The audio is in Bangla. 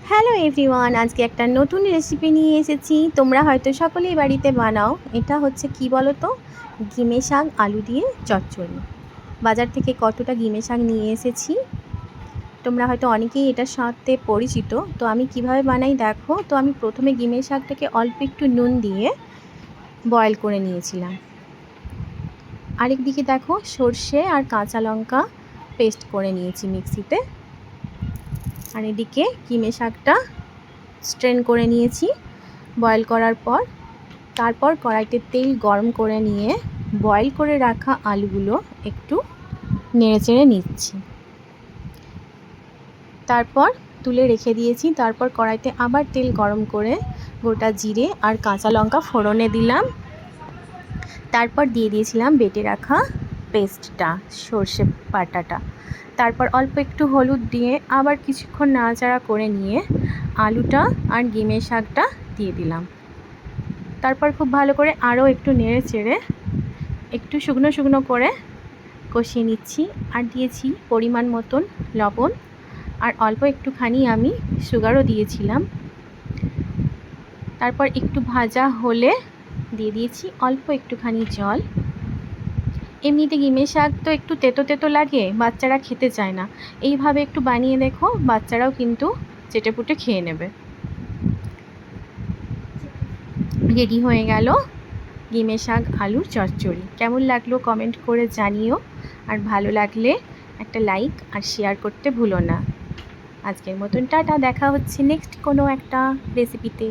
হ্যালো এভরিওয়ান, আজকে একটা নতুন রেসিপি নিয়ে এসেছি। তোমরা হয়তো সকলেই বাড়িতে বানাও। এটা হচ্ছে কি বলো তো, গিমে শাক আলু দিয়ে চচ্চড়ি। বাজার থেকে কতটা গিমে শাক নিয়ে এসেছি, তোমরা হয়তো অনেকেই এটার সাথে পরিচিত। তো আমি কিভাবে বানাই দেখো। তো আমি প্রথমে গিমে শাকটাকে অল্প একটু নুন দিয়ে বয়েল করে নিয়েছিলাম। আরেকদিকে দেখো, সর্ষে আর কাঁচা লঙ্কা পেস্ট করে নিয়েছি মিক্সিতে। আর এদিকে গিমে শাকটা স্ট্রেন করে নিয়েছি বয়েল করার পর। তারপর কড়াইতে তেল গরম করে নিয়ে বয়েল করে রাখা আলুগুলো একটু নেড়েচেড়ে নিচ্ছি। তারপর তুলে রেখে দিয়েছি। তারপর কড়াইতে আবার তেল গরম করে গোটা জিরে আর কাঁচা লঙ্কা ফোড়নে দিলাম। তারপর দিয়ে দিয়েছিলাম বেটে রাখা পেস্টটা, সর্ষে বাটাটা। তারপর অল্প একটু হলুদ দিয়ে আবার কিছুক্ষণ নাড়াচাড়া করে নিয়ে আলুটা আর গিমে শাকটা দিয়ে দিলাম। তারপর খুব ভালো করে আরও একটু নেড়ে চেড়ে একটু শুকনো শুকনো করে কষিয়ে নিচ্ছি। আর দিয়েছি পরিমাণ মতন লবণ, আর অল্প একটুখানি আমি সুগারও দিয়েছিলাম। তারপর একটু ভাজা হলে দিয়ে দিয়েছি অল্প একটুখানি জল। এমনিতে গিমে শাক তো একটু তেতো তেতো লাগে, বাচ্চারা খেতে চায় না। এইভাবে একটু বানিয়ে দেখো, বাচ্চারাও কিন্তু চেটেপুটে খেয়ে নেবে। রেডি হয়ে গেল গিমে শাক আলুর চচ্চড়ি। কেমন লাগলো কমেন্ট করে জানিও, আর ভালো লাগলে একটা লাইক আর শেয়ার করতে ভুলো না। আজকের মতন টাটা, দেখা হচ্ছে নেক্সট কোনো একটা রেসিপিতে।